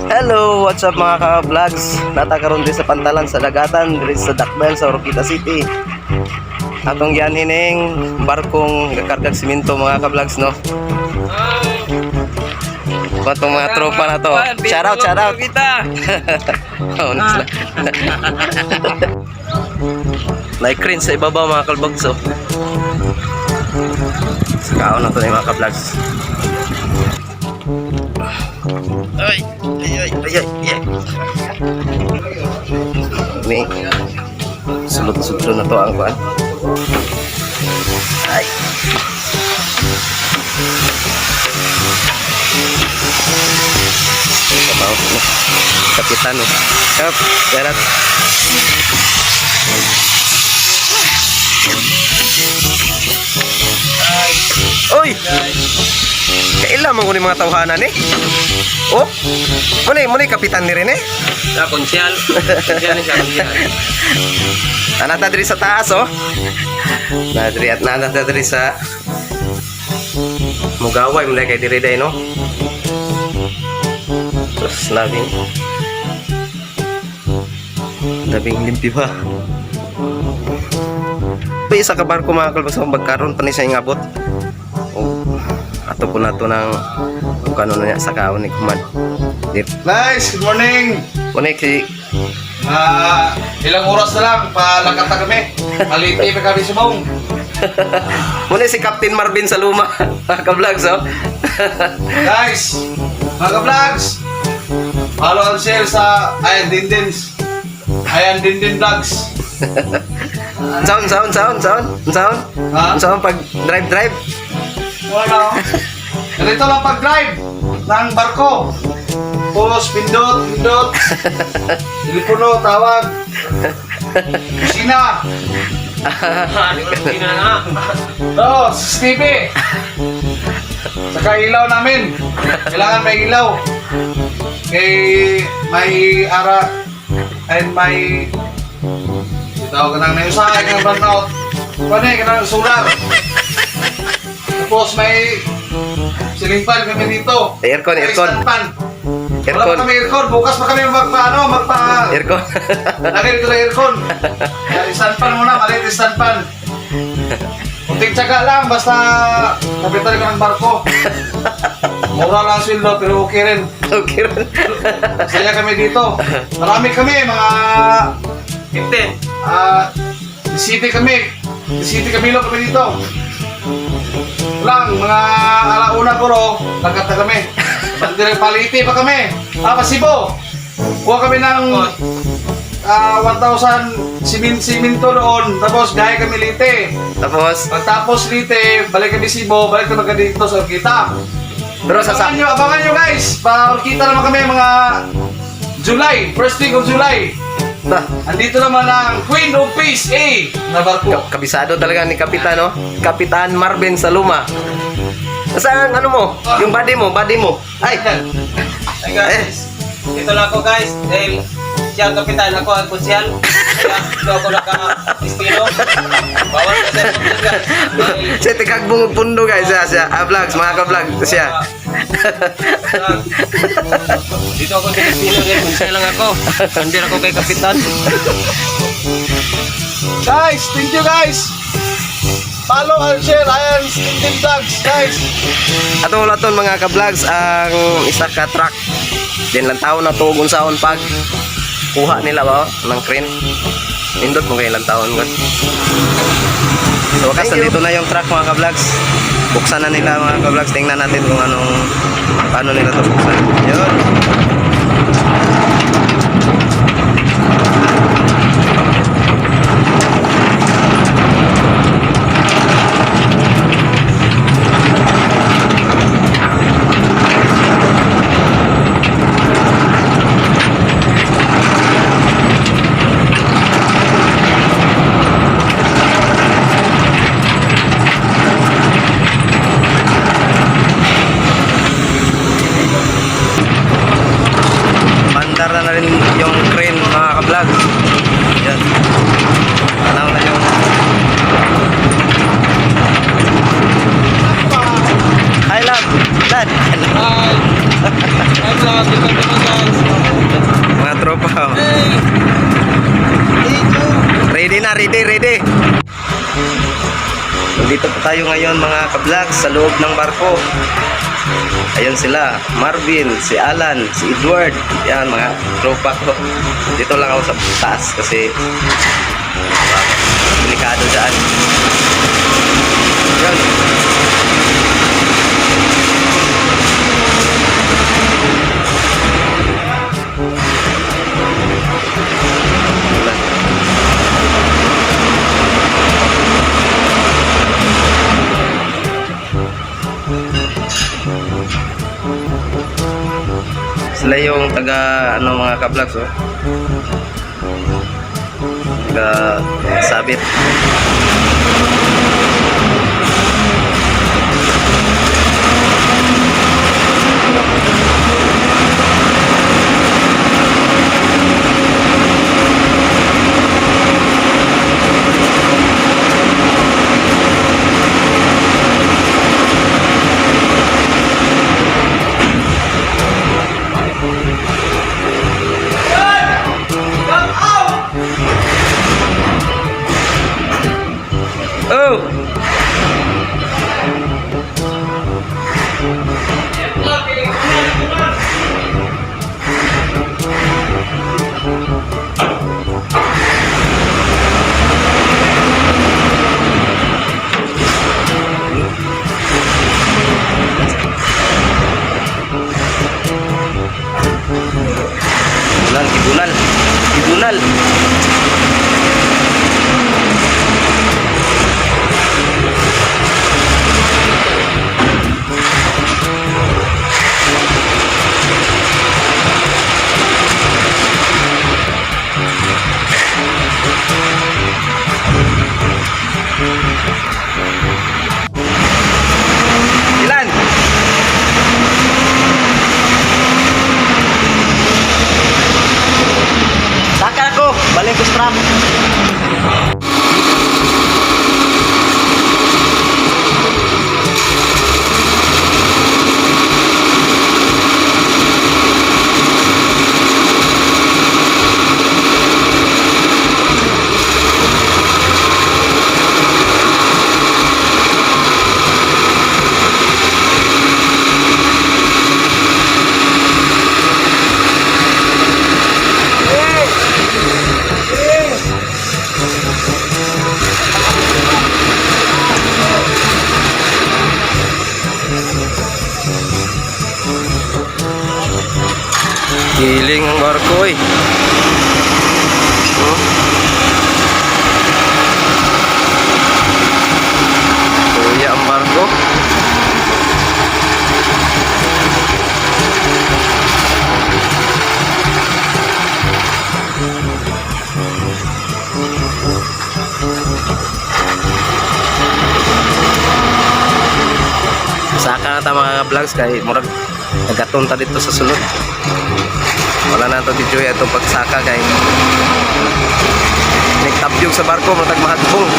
Hello, what's up mga ka-vlogs? Natakaroon din sa pantalan sa dagatan diri sa Dakbayan sa Oroquita City. Atong yan hining barkong gakargag simento mga ka-vlogs, no? Batong mga tropa na to. Shout out, shout out. Oh, like crane sa ibabaw mga ka-vlogs, oh. Sakaon na to na mga ka-vlogs. Ay, ay, ay, ay, ay. Ini sulot-sulot na to ang kuan. Ay. Kapaw no. Kapitan no. Kap, berat. Oy. Kailan mo ni mga tawhanan eh? Oh? Muna kapitan ni rin eh? Na konsyal. Konsyal siya, konsyal. Nanata diri sa taas oh. Nanata diri sa Mugaway mulai kay diri day no. Terus labing limpi pa. Isa ka barko mga kalbas magkaroon pa ni siya ngabot. Oh, ato po nato ng kung ano na sa kaon ni Kuman. Nice, good morning. Unik si Ilang oras na lang palakat na kami. Maliti pa kami sa bong. Muna si Captain Marvin sa luma. Mga ka-vlogs oh. Guys, mga vlogs, follow and share sa Ayan Dindin Vlogs. Sound. Ha? Sound pag drive. Wala. Ganito lang pag-drive ng barko. Pulos, pindot. Telepono, tawag. Kusina. Hindi ko kusina na. Oo, CCTV. Saka ilaw namin. Kailangan may ilaw. May ara and may tawag ka nang nayusahay ng burnout. Kani ka nang solar. Tapos may ceiling fan kami dito. Aircon. Stand fan. Wala pa kami aircon. Bukas pa kami magpa Aircon. lagay dito na aircon. Stand fan muna. Maliit stand fan. Kunting tsaga lang. Basta kapitan ka ng barko. Mura lang sweldo pero okay rin. Okay rin. Saya kami dito. Marami kami. Mga 15. City kami lo kami dito. Lang mga alauna puro lagat na kami. Bandirang paliti pa kami. Pasibo. Kuha kami ng 1,000 simento doon. Tapos gahe kami Lite. Tapos Pagtapos Lite, balik kami Sibo, balik kami dito sa Orquita. pero Abangan nyo guys. Pa-Orquita naman kami mga July, first week of July. Andito naman ang Queen of Peace A na barko. kabisado talaga ni Kapitan no. Kapitan Marvin sa luma. Saan ano mo? Yung body mo. Ay. Ay guys, ito lang ako guys. Dahil siya ang kapitan, ako ang konsyal. Kaya ito ako naka-istino. Bawal ka sa pagkakas. Siya tikagbungog pundo guys siya. Vlogs, mga ka-vlog siya. Dito ako naka-istino dahil konsyal lang ako. Hindi ako kay kapitan. Guys, thank you guys. Follow and share Ayan Dindin Vlogs guys. Atong laton mga ka-vlogs ang isa ka truck. Din lang taon na to kung saan pag kuha nila ba ng crane. Indot mo kay ilang taon nga. So wakas nandito na yung truck mga ka-vlogs. Buksan na nila mga ka-vlogs. Tingnan natin kung paano nila to buksan. Yun. ready. Nandito po tayo ngayon mga ka-vlogs sa loob ng barko. Ayun sila, Marvin, si Alan, si Edward. Yan mga tropa ko. Dito lang ako sa taas kasi delikado dyan. Yan. Sila yung taga ano mga ka-vlogs oh. Taga sabit. Oh! Kibunal, kibunal. Ilan? Saka ako, balik ko strap. Giling ang barko eh. Kuya ang barko. Saka na ta mga vlogs kay murag nagaton ta dito sa sulod. Wala na ito dito itong pagsaka kay nagtabyog sa barko matag mahadbong.